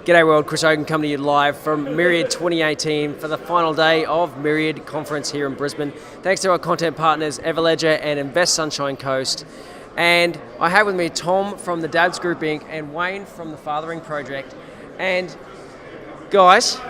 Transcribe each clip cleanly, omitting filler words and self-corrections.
G'day world, Chris Hogan coming to you live from Myriad 2018 for the final day of Myriad Conference here in Brisbane. Thanks to our content partners Everledger and Invest Sunshine Coast. And I have with me Tom from the Dads Group Inc. and Wayne from the Fathering Project. And guys,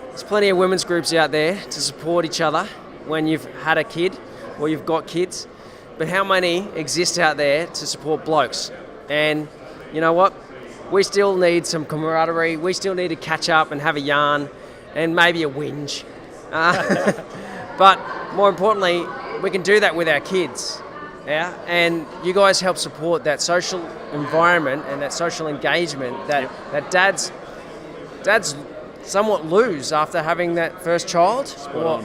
there's plenty of women's groups out there to support each other when you've had a kid or you've got kids. But how many exist out there to support blokes? And you know what? We still need some camaraderie. We still need to catch up and have a yarn and maybe a whinge. But more importantly, we can do that with our kids. Yeah? And you guys help support that social environment and that social engagement that dads somewhat lose after having that first child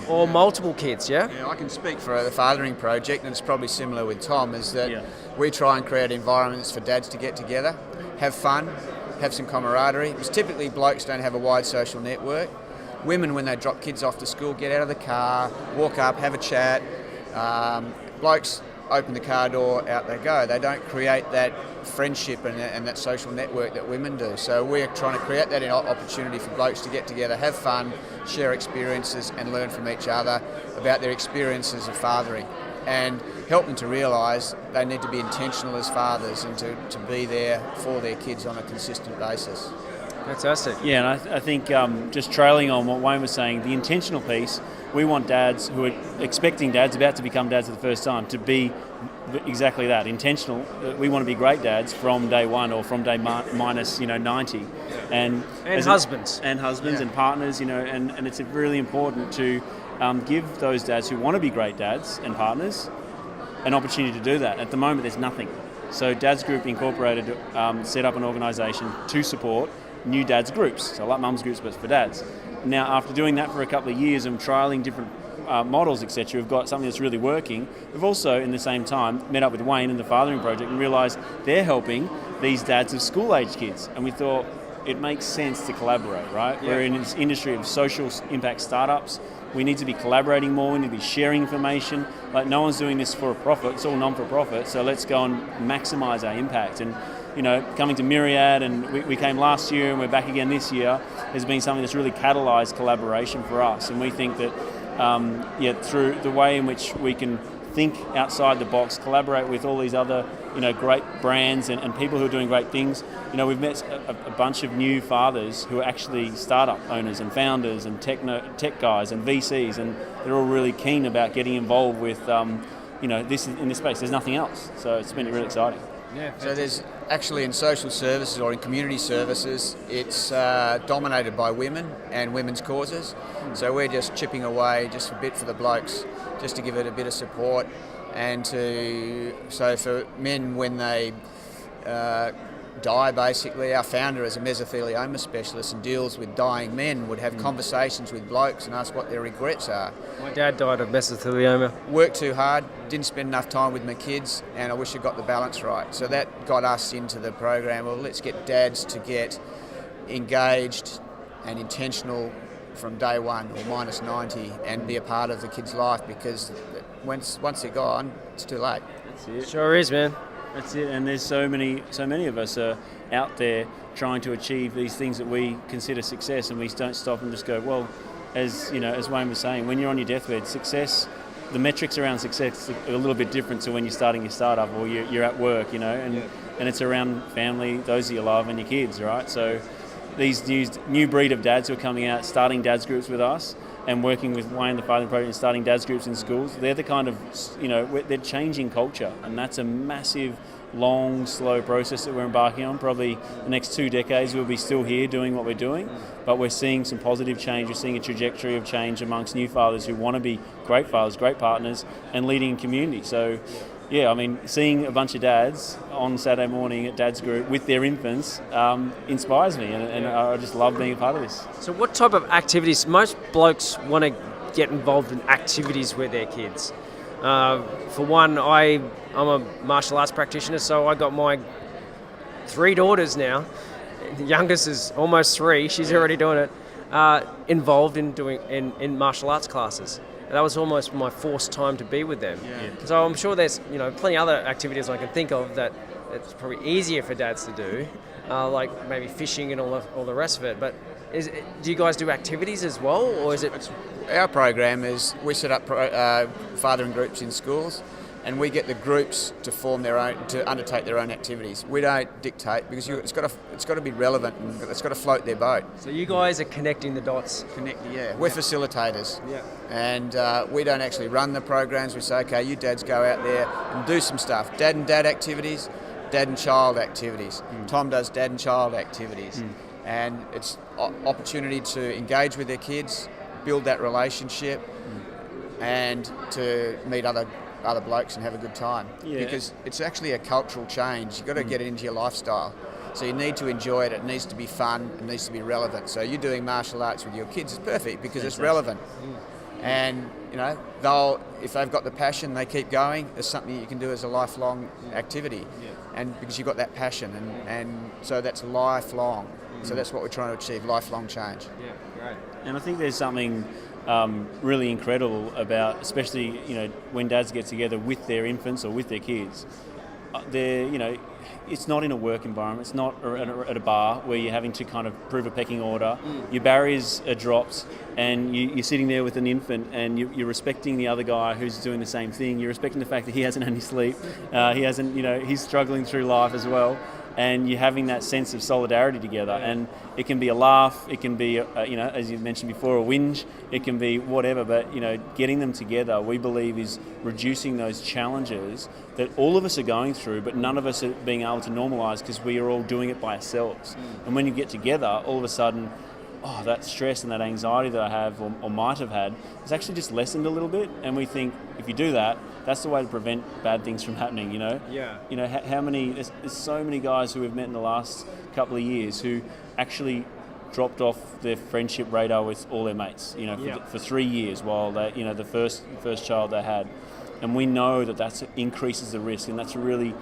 or multiple kids, yeah? Yeah, I can speak for the Fathering Project, and it's probably similar with Tom, is that we try and create environments for dads to get together, have fun, have some camaraderie, because typically blokes don't have a wide social network. Women, when they drop kids off to school, get out of the car, walk up, have a chat. Blokes open the car door, out they go. They don't create that friendship and that social network that women do. So we're trying to create that opportunity for blokes to get together, have fun, share experiences and learn from each other about their experiences of fathering, and help them to realise they need to be intentional as fathers and to be there for their kids on a consistent basis. Fantastic. Yeah, and I think just trailing on what Wayne was saying, the intentional piece, we want dads who are expecting dads, about to become dads for the first time, to be exactly that, intentional. We want to be great dads from day one or from day minus 90. And husbands. And partners, and it's really important to give those dads who want to be great dads and partners an opportunity to do that. At the moment, there's nothing. So Dads Group Incorporated set up an organisation to support new dads groups, so like mums groups but for dads. Now, after doing that for a couple of years and trialling different models, etc., we've got something that's really working. We've also, in the same time, met up with Wayne and the Fathering Project and realised they're helping these dads of school-age kids, and we thought it makes sense to collaborate, right? Yeah. We're in this industry of social impact startups. We need to be collaborating more, we need to be sharing information. Like, no one's doing this for a profit, it's all non-for-profit, so let's go and maximise our impact. And coming to Myriad, and we came last year and we're back again this year, has been something that's really catalysed collaboration for us. And we think that, through the way in which we can think outside the box, collaborate with all these other, great brands and people who are doing great things. We've met a bunch of new fathers who are actually startup owners and founders and tech guys and VCs, and they're all really keen about getting involved with, this in this space. There's nothing else, so it's been really exciting. Yeah, so there's actually in social services or in community services, it's dominated by women and women's causes. So we're just chipping away just a bit for the blokes, just to give it a bit of support, and so for men when they die, basically, our founder is a mesothelioma specialist and deals with dying men, would have conversations with blokes and ask what their regrets are. My dad died of mesothelioma. Worked too hard, didn't spend enough time with my kids, and I wish I got the balance right. So that got us into the program. Well, let's get dads to get engaged and intentional from day one or minus 90 and be a part of the kid's life, because once they're gone, it's too late. That's it. Sure is, man. That's it, and there's so many of us are out there trying to achieve these things that we consider success, and we don't stop and just go, well, as Wayne was saying, when you're on your deathbed, success, the metrics around success are a little bit different to when you're starting your startup or you're at work, and it's around family, those that you love, and your kids, right? So these new breed of dads who are coming out, starting dads groups with us, and working with Wayne, the Fathering Project, and starting dads groups in schools, they're the kind of, they're changing culture, and that's a massive, long, slow process that we're embarking on. Probably the next 2 decades we'll be still here doing what we're doing, but we're seeing some positive change. We're seeing a trajectory of change amongst new fathers who want to be great fathers, great partners, and leading in community. So, seeing a bunch of dads on Saturday morning at Dad's Group with their infants inspires me, and I just love being a part of this. So what type of activities? Most blokes want to get involved in activities with their kids. For one, I'm a martial arts practitioner, so I got my 3 daughters now. The youngest is almost 3, she's already doing it, involved in doing in martial arts classes. And that was almost my forced time to be with them. Yeah. So I'm sure there's plenty of other activities I can think of that it's probably easier for dads to do, like maybe fishing and all the rest of it. But do you guys do activities as well, or is it? Our program is we set up fathering groups in schools, and we get the groups to undertake their own activities. We don't dictate because it's got to be relevant and it's got to float their boat. So you guys are connecting the dots. We're facilitators. Yeah. And we don't actually run the programs. We say, okay, you dads go out there and do some stuff. Dad and dad activities, dad and child activities. Tom does dad and child activities. And it's opportunity to engage with their kids, build that relationship, and to meet other blokes and have a good time. Yeah. Because it's actually a cultural change. You've got to get it into your lifestyle. So you need to enjoy it. It needs to be fun. It needs to be relevant. So you're doing martial arts with your kids is perfect because it's relevant. And if they've got the passion, they keep going. It's something you can do as a lifelong activity. And because you've got that passion, and so that's lifelong. So that's what we're trying to achieve: lifelong change. Yeah, great. And I think there's something really incredible about, especially when dads get together with their infants or with their kids. It's not in a work environment. It's not at a bar where you're having to kind of prove a pecking order. Your barriers are dropped, and you're sitting there with an infant, and you're respecting the other guy who's doing the same thing. You're respecting the fact that he hasn't had any sleep. He's struggling through life as well. And you're having that sense of solidarity together, and it can be a laugh, it can be as you mentioned before, a whinge, it can be whatever, but getting them together, we believe, is reducing those challenges that all of us are going through, but none of us are being able to normalise because we are all doing it by ourselves. And when you get together, all of a sudden, that stress and that anxiety that I have or might have had is actually just lessened a little bit. And we think if you do that, that's the way to prevent bad things from happening, Yeah. How many, there's so many guys who we've met in the last couple of years who actually dropped off their friendship radar with all their mates, for 3 years while they, the first child they had. And we know that increases the risk, and that's really,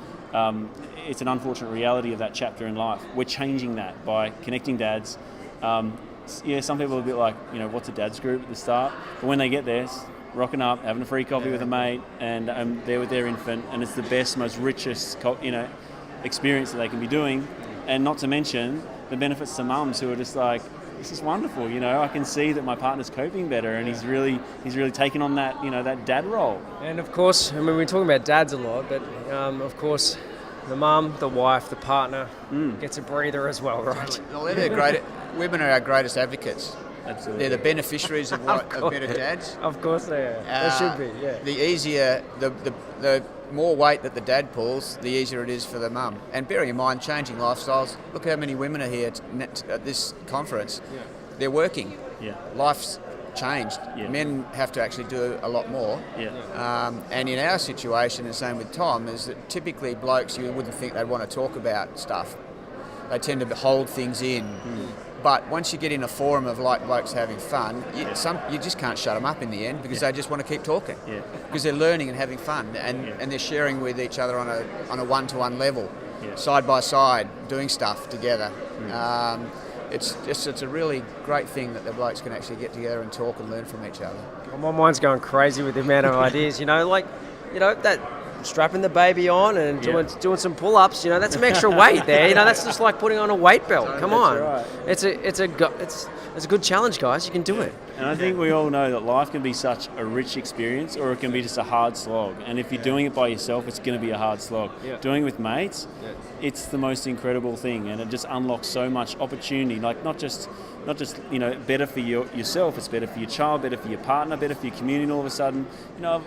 it's an unfortunate reality of that chapter in life. We're changing that by connecting dads. Some people are a bit like, what's a dad's group at the start? But when they get there, rocking up, having a free coffee with a mate, and they're with their infant, and it's the best, most richest, experience that they can be doing. And not to mention the benefits to mums who are just like, this is wonderful. I can see that my partner's coping better, and he's really taken on that, that dad role. And of course, we're talking about dads a lot, but of course, the mum, the wife, the partner gets a breather as well, right? Well, women are our greatest advocates. Absolutely. They're the beneficiaries of better dads. Of course they are. They should be, yeah. The more weight that the dad pulls, the easier it is for the mum. And bearing in mind changing lifestyles, look how many women are here at this conference. Yeah. They're working. Yeah. Life's changed. Yeah. Men have to actually do a lot more. Yeah. And in our situation, the same with Tom, is that typically blokes, you wouldn't think they'd want to talk about stuff. They tend to hold things in. But once you get in a forum of like blokes having fun, you just can't shut them up in the end because they just want to keep talking. Yeah. Because they're learning and having fun, and they're sharing with each other on a one-to-one level, side by side, doing stuff together. It's a really great thing that the blokes can actually get together and talk and learn from each other. Well, my mind's going crazy with the amount of ideas. That strapping the baby on and doing some pull-ups. That's some extra weight there. That's just like putting on a weight belt. Come on, right. It's a good challenge, guys. You can do it. And I think we all know that life can be such a rich experience, or it can be just a hard slog. And if you're doing it by yourself, it's going to be a hard slog. Yeah. Doing it with mates, it's the most incredible thing, and it just unlocks so much opportunity. Like not just better for yourself, it's better for your child, better for your partner, better for your community. And all of a sudden,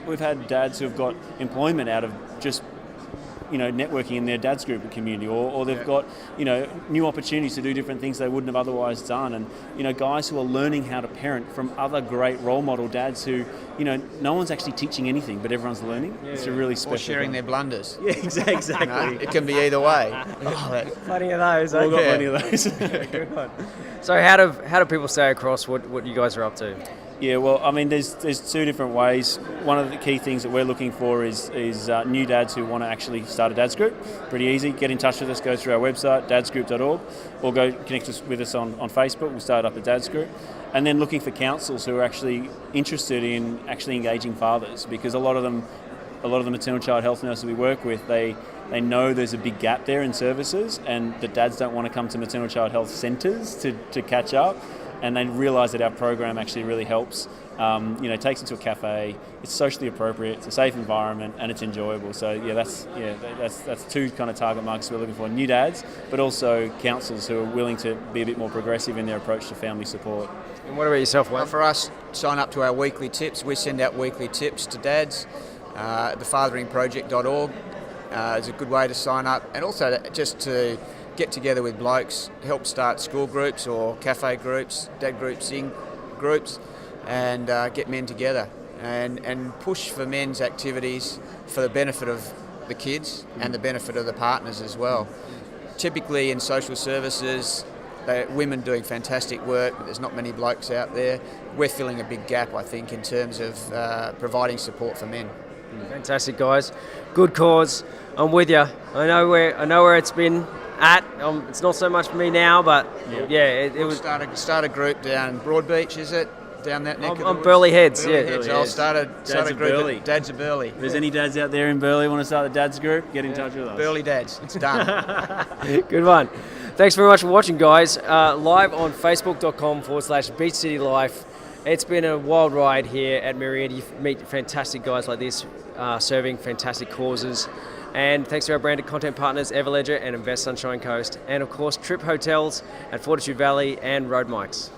we've had dads who've got employment out of just networking in their dad's group and community, or they've got new opportunities to do different things they wouldn't have otherwise done, and guys who are learning how to parent from other great role model dads who no one's actually teaching anything, but everyone's learning. It's a really special. Or sharing their blunders. Yeah, exactly. It can be either way. Plenty of those. We've got plenty of those. Good one. So how do people stay across what you guys are up to? Yeah, well, there's two different ways. One of the key things that we're looking for is new dads who want to actually start a dads group. Pretty easy. Get in touch with us. Go through our website, dadsgroup.org, or go connect with us on Facebook. We'll start up a dads group. And then looking for councils who are actually interested in actually engaging fathers, because a lot of them a lot of the maternal child health nurses we work with, they know there's a big gap there in services, and the dads don't want to come to maternal child health centres to catch up, and they realise that our program actually really helps. Takes them to a cafe. It's socially appropriate. It's a safe environment, and it's enjoyable. So that's two kind of target markets we're looking for: new dads, but also councils who are willing to be a bit more progressive in their approach to family support. And what about yourself, Wayne? Well, for us, sign up to our weekly tips. We send out weekly tips to dads. Thefatheringproject.org is a good way to sign up, and also just to get together with blokes, help start school groups or cafe groups, dad groups, sing groups, and get men together and push for men's activities for the benefit of the kids and the benefit of the partners as well. Typically in social services, women doing fantastic work, but there's not many blokes out there. We're filling a big gap, I think, in terms of providing support for men. Fantastic, guys. Good cause. I'm with you. I know where it's been at. It's not so much for me now, but it was. Start a group down Broadbeach, is it? Down that neck of the on woods? Burleigh Heads, Burleigh yeah. Heads. I'll start a group. Burleigh. Dads of Burleigh. If there's any dads out there in Burleigh want to start the dads group, get in touch with us. Burleigh Dads. It's done. Good one. Thanks very much for watching, guys. Live on facebook.com/Beach City Life. It's been a wild ride here at Myriad. You meet fantastic guys like this, serving fantastic causes. And thanks to our branded content partners, Everledger and Invest Sunshine Coast. And of course, Trip Hotels at Fortitude Valley and Road Mics.